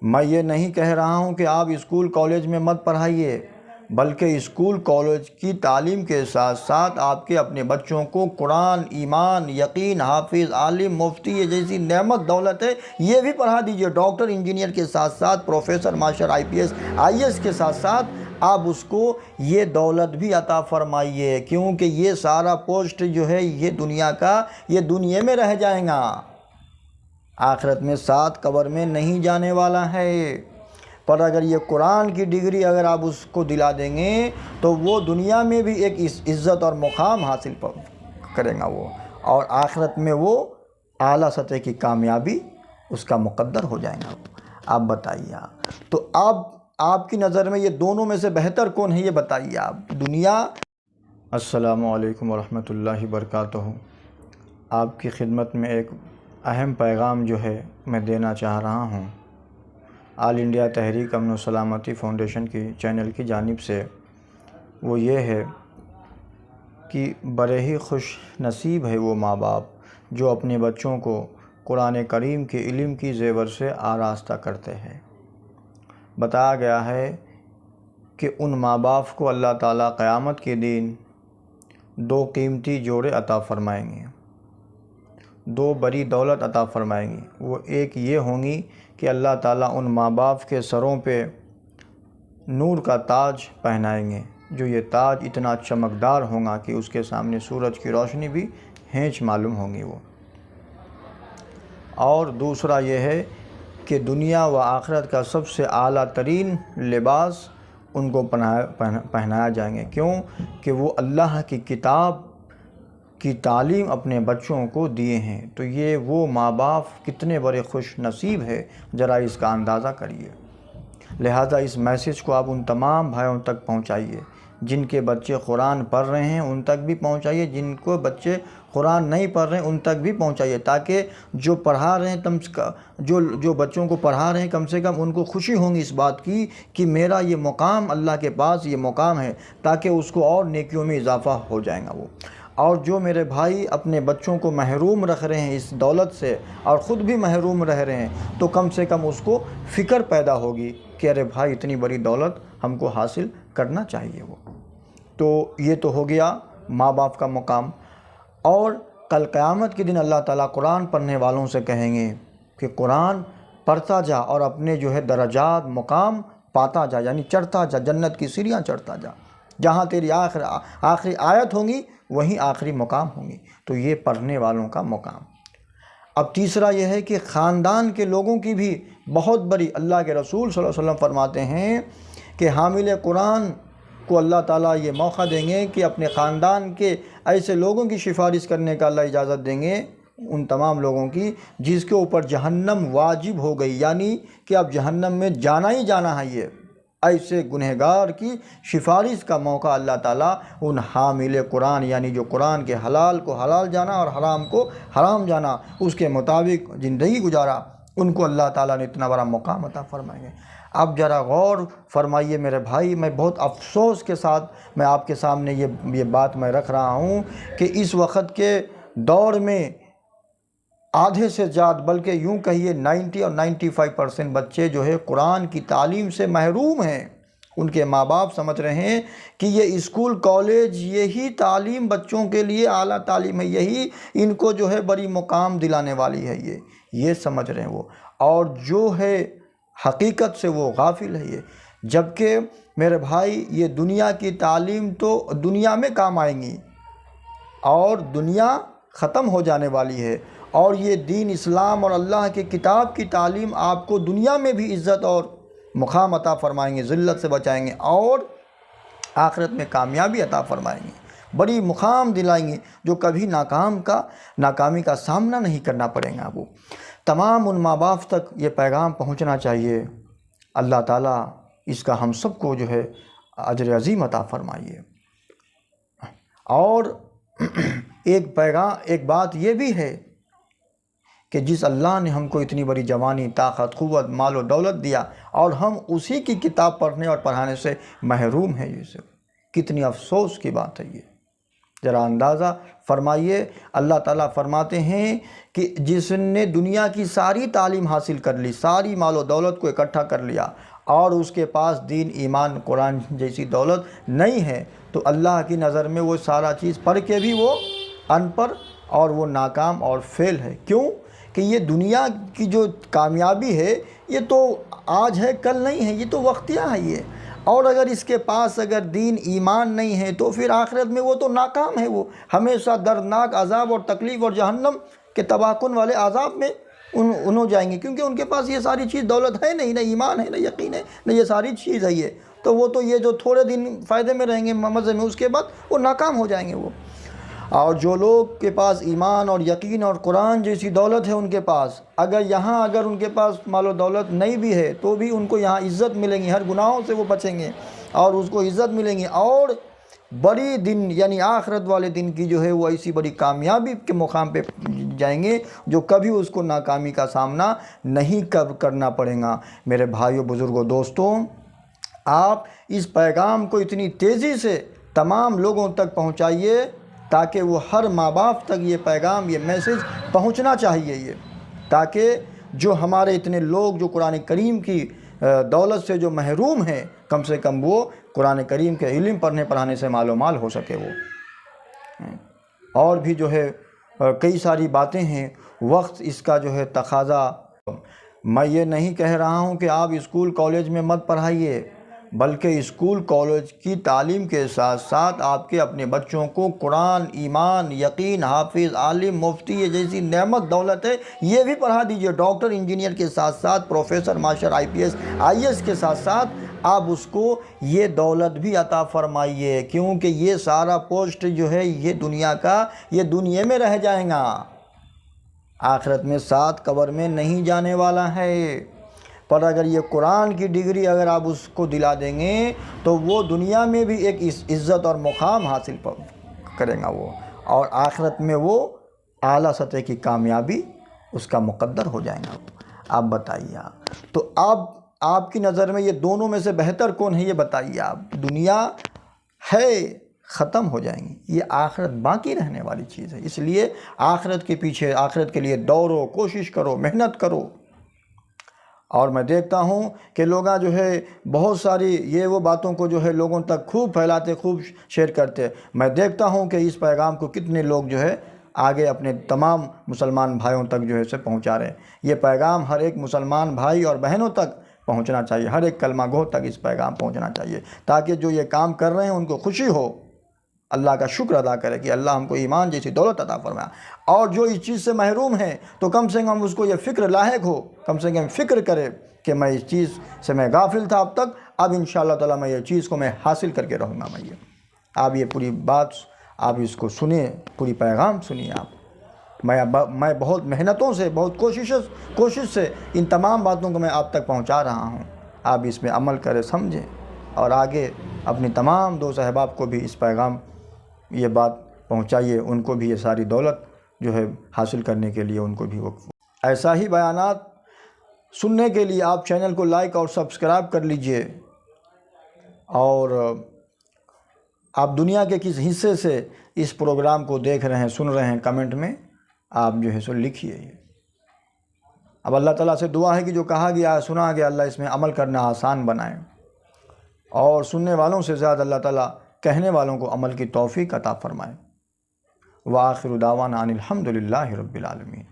میں یہ نہیں کہہ رہا ہوں کہ آپ اسکول کالج میں مت پڑھائیے، بلکہ اسکول کالج کی تعلیم کے ساتھ ساتھ آپ کے اپنے بچوں کو قرآن، ایمان، یقین، حافظ، عالم، مفتی، یہ جیسی نعمت دولت ہے یہ بھی پڑھا دیجئے۔ ڈاکٹر، انجینئر کے ساتھ ساتھ پروفیسر، ماسٹر، IPS کے ساتھ ساتھ آپ اس کو یہ دولت بھی عطا فرمائیے، کیونکہ یہ سارا پوسٹ جو ہے یہ دنیا کا، یہ دنیا میں رہ جائیں گا، آخرت میں ساتھ قبر میں نہیں جانے والا ہے۔ پر اگر یہ قرآن کی ڈگری اگر آپ اس کو دلا دیں گے تو وہ دنیا میں بھی ایک عزت اور مقام حاصل کرے گا وہ، اور آخرت میں وہ اعلیٰ سطح کی کامیابی اس کا مقدر ہو جائے گا۔ آپ بتائیے، تو آپ کی نظر میں یہ دونوں میں سے بہتر کون ہے، یہ بتائیے آپ، دنیا۔ السلام علیکم ورحمۃ اللہ وبرکاتہ۔ آپ کی خدمت میں ایک اہم پیغام جو ہے میں دینا چاہ رہا ہوں، آل انڈیا تحریک امن و سلامتی فاؤنڈیشن کی چینل کی جانب سے۔ وہ یہ ہے کہ بڑے ہی خوش نصیب ہے وہ ماں باپ جو اپنے بچوں کو قرآن کریم کے علم کی زیور سے آراستہ کرتے ہیں۔ بتایا گیا ہے کہ ان ماں باپ کو اللہ تعالیٰ قیامت کے دن 2 قیمتی جوڑے عطا فرمائیں گے، 2 بڑی دولت عطا فرمائیں گے۔ وہ ایک یہ ہوں گی کہ اللہ تعالیٰ ان ماں باپ کے سروں پہ نور کا تاج پہنائیں گے، جو یہ تاج اتنا چمکدار ہوگا کہ اس کے سامنے سورج کی روشنی بھی ہینچ معلوم ہوگی وہ۔ اور دوسرا یہ ہے کہ دنیا و آخرت کا سب سے اعلیٰ ترین لباس ان کو پہنایا جائیں گے۔ کیوں؟ کہ وہ اللہ کی کتاب کی تعلیم اپنے بچوں کو دیے ہیں۔ تو یہ وہ ماں باپ کتنے بڑے خوش نصیب ہے، ذرا اس کا اندازہ کریے۔ لہٰذا اس میسیج کو آپ ان تمام بھائیوں تک پہنچائیے، جن کے بچے قرآن پڑھ رہے ہیں ان تک بھی پہنچائیے، جن کو بچے قرآن نہیں پڑھ رہے ہیں ان تک بھی پہنچائیے، تاکہ جو پڑھا رہے ہیں جو بچوں کو پڑھا رہے ہیں کم سے کم ان کو خوشی ہوگی اس بات کی کہ میرا یہ مقام اللہ کے پاس یہ مقام ہے، تاکہ اس کو اور نیکیوں میں اضافہ ہو جائے گا وہ۔ اور جو میرے بھائی اپنے بچوں کو محروم رکھ رہے ہیں اس دولت سے اور خود بھی محروم رہ رہے ہیں، تو کم سے کم اس کو فکر پیدا ہوگی کہ ارے بھائی اتنی بڑی دولت ہم کو حاصل کرنا چاہیے وہ۔ تو یہ تو ہو گیا ماں باپ کا مقام۔ اور کل قیامت کے دن اللہ تعالیٰ قرآن پڑھنے والوں سے کہیں گے کہ قرآن پڑھتا جا اور اپنے جو ہے درجات مقام پاتا جا، یعنی چڑھتا جا، جنت کی سیڑھیاں چڑھتا جا، جہاں تیری آخری آیت ہوگی وہیں آخری مقام ہوں گی۔ تو یہ پڑھنے والوں کا مقام۔ اب تیسرا یہ ہے کہ خاندان کے لوگوں کی بھی بہت بڑی، اللہ کے رسول صلی اللہ علیہ وسلم فرماتے ہیں کہ حامل قرآن کو اللہ تعالیٰ یہ موقع دیں گے کہ اپنے خاندان کے ایسے لوگوں کی سفارش کرنے کا اللہ اجازت دیں گے، ان تمام لوگوں کی جس کے اوپر جہنم واجب ہو گئی، یعنی کہ اب جہنم میں جانا ہی جانا ہے، یہ ایسے گنہگار کی سفارش کا موقع اللہ تعالیٰ ان حامل قرآن، یعنی جو قرآن کے حلال کو حلال جانا اور حرام کو حرام جانا، اس کے مطابق زندگی گزارا، ان کو اللہ تعالیٰ نے اتنا بڑا مقام عطا فرمائیں گے۔ اب ذرا غور فرمائیے میرے بھائی، میں بہت افسوس کے ساتھ میں آپ کے سامنے یہ بات میں رکھ رہا ہوں کہ اس وقت کے دور میں آدھے سے زیادہ، بلکہ یوں کہیے 90 اور 95% بچے جو ہے قرآن کی تعلیم سے محروم ہیں۔ ان کے ماں باپ سمجھ رہے ہیں کہ یہ اسکول کالج یہی تعلیم بچوں کے لیے اعلیٰ تعلیم ہے، یہی ان کو جو ہے بڑی مقام دلانے والی ہے، یہ سمجھ رہے ہیں وہ، اور جو ہے حقیقت سے وہ غافل ہے یہ۔ جبکہ میرے بھائی یہ دنیا کی تعلیم تو دنیا میں کام آئیں گی اور دنیا ختم ہو جانے والی ہے، اور یہ دین اسلام اور اللہ کی کتاب کی تعلیم آپ کو دنیا میں بھی عزت اور مقام عطا فرمائیں گے، ذلت سے بچائیں گے، اور آخرت میں کامیابی عطا فرمائیں گے، بڑی مقام دلائیں گے جو کبھی ناکامی کا سامنا نہیں کرنا پڑے گا وہ۔ تمام ان ماں باپ تک یہ پیغام پہنچنا چاہیے۔ اللہ تعالیٰ اس کا ہم سب کو جو ہے اجر عظیم عطا فرمائیے۔ اور ایک بات یہ بھی ہے کہ جس اللہ نے ہم کو اتنی بڑی جوانی، طاقت، قوت، مال و دولت دیا، اور ہم اسی کی کتاب پڑھنے اور پڑھانے سے محروم ہیں، یہ سب کتنی افسوس کی بات ہے یہ۔ ذرا اندازہ فرمائیے، اللہ تعالیٰ فرماتے ہیں کہ جس نے دنیا کی ساری تعلیم حاصل کر لی، ساری مال و دولت کو اکٹھا کر لیا، اور اس کے پاس دین ایمان قرآن جیسی دولت نہیں ہے، تو اللہ کی نظر میں وہ سارا چیز پڑھ کے بھی وہ ان پڑھ اور وہ ناکام اور فیل ہے۔ کیوں کہ یہ دنیا کی جو کامیابی ہے یہ تو آج ہے کل نہیں ہے، یہ تو وقتیہ ہے یہ، اور اگر اس کے پاس اگر دین ایمان نہیں ہے تو پھر آخرت میں وہ تو ناکام ہے، وہ ہمیشہ دردناک عذاب اور تکلیف اور جہنم کے تباہ کن والے عذاب میں انہوں جائیں گے، کیونکہ ان کے پاس یہ ساری چیز دولت ہے نہیں، نہ ایمان ہے، نہ یقین ہے، نہ یہ ساری چیز ہے یہ، تو وہ تو یہ جو تھوڑے دن فائدے میں رہیں گے مزے میں، اس کے بعد وہ ناکام ہو جائیں گے وہ۔ اور جو لوگ کے پاس ایمان اور یقین اور قرآن جیسی دولت ہے ان کے پاس، اگر ان کے پاس مال و دولت نہیں بھی ہے تو بھی ان کو یہاں عزت ملیں گی، ہر گناہوں سے وہ بچیں گے اور اس کو عزت ملیں گی، اور بڑی دن یعنی آخرت والے دن کی جو ہے وہ ایسی بڑی کامیابی کے مقام پہ جائیں گے جو کبھی اس کو ناکامی کا سامنا نہیں کرنا پڑے گا۔ میرے بھائیوں، بزرگوں، دوستوں، آپ اس پیغام کو اتنی تیزی سے تمام لوگوں تک پہنچائیے تاکہ وہ ہر ماں باپ تک یہ پیغام، یہ میسج پہنچنا چاہیے، یہ تاکہ جو ہمارے اتنے لوگ جو قرآن کریم کی دولت سے جو محروم ہیں، کم سے کم وہ قرآن کریم کے علم پڑھنے پڑھانے سے مال و مال ہو سکے وہ۔ اور بھی جو ہے کئی ساری باتیں ہیں، وقت اس کا جو ہے تقاضا، میں یہ نہیں کہہ رہا ہوں کہ آپ اسکول کالج میں مت پڑھائیے، بلکہ اسکول کالج کی تعلیم کے ساتھ ساتھ آپ کے اپنے بچوں کو قرآن، ایمان، یقین، حافظ، عالم، مفتی جیسی نعمت دولت ہے یہ بھی پڑھا دیجئے۔ ڈاکٹر، انجینئر کے ساتھ ساتھ پروفیسر، ماسٹر، آئی ایس کے ساتھ ساتھ آپ اس کو یہ دولت بھی عطا فرمائیے، کیونکہ یہ سارا پوسٹ جو ہے یہ دنیا کا، یہ دنیا میں رہ جائیں گا، آخرت میں ساتھ قبر میں نہیں جانے والا ہے۔ پر اگر یہ قرآن کی ڈگری اگر آپ اس کو دلا دیں گے تو وہ دنیا میں بھی ایک عزت اور مقام حاصل کرے گا وہ، اور آخرت میں وہ اعلیٰ سطح کی کامیابی اس کا مقدر ہو جائے گا۔ آپ بتائیے، تو آپ کی نظر میں یہ دونوں میں سے بہتر کون ہے، یہ بتائیے آپ۔ دنیا ہے ختم ہو جائیں گی، یہ آخرت باقی رہنے والی چیز ہے، اس لیے آخرت کے پیچھے، آخرت کے لیے دوڑو، کوشش کرو، محنت کرو۔ اور میں دیکھتا ہوں کہ لوگ جو ہے بہت ساری یہ وہ باتوں کو جو ہے لوگوں تک خوب پھیلاتے، خوب شیئر کرتے، میں دیکھتا ہوں کہ اس پیغام کو کتنے لوگ جو ہے آگے اپنے تمام مسلمان بھائیوں تک جو ہے اسے پہنچا رہے ہیں۔ یہ پیغام ہر ایک مسلمان بھائی اور بہنوں تک پہنچنا چاہیے، ہر ایک کلمہ گو تک اس پیغام پہنچنا چاہیے، تاکہ جو یہ کام کر رہے ہیں ان کو خوشی ہو، اللہ کا شکر ادا کرے کہ اللہ ہم کو ایمان جیسی دولت عطا فرمایا، اور جو اس چیز سے محروم ہیں تو کم سے کم اس کو یہ فکر لاحق ہو، کم سے کم فکر کرے کہ میں اس چیز سے میں غافل تھا اب تک، اب انشاءاللہ تعالیٰ میں یہ چیز کو میں حاصل کر کے رہوں گا۔ میں آپ یہ پوری بات آپ اس کو سنیں، پوری پیغام سنیے آپ۔ میں بہت محنتوں سے، بہت کوشش سے ان تمام باتوں کو میں آپ تک پہنچا رہا ہوں، آپ اس میں عمل کریں، سمجھیں، اور آگے اپنی تمام دوست احباب کو بھی اس پیغام یہ بات پہنچائیے، ان کو بھی یہ ساری دولت جو ہے حاصل کرنے کے لیے ان کو بھی وقف۔ ایسا ہی بیانات سننے کے لیے آپ چینل کو لائک اور سبسکرائب کر لیجئے، اور آپ دنیا کے کس حصے سے اس پروگرام کو دیکھ رہے ہیں، سن رہے ہیں، کمنٹ میں آپ جو ہے سو لکھیے۔ اب اللہ تعالیٰ سے دعا ہے کہ جو کہا گیا، سنا گیا، اللہ اس میں عمل کرنا آسان بنائے، اور سننے والوں سے زیادہ اللہ تعالیٰ کہنے والوں کو عمل کی توفیق عطا فرمائے۔ وآخر دعوانا ان الحمد للہ رب العالمین۔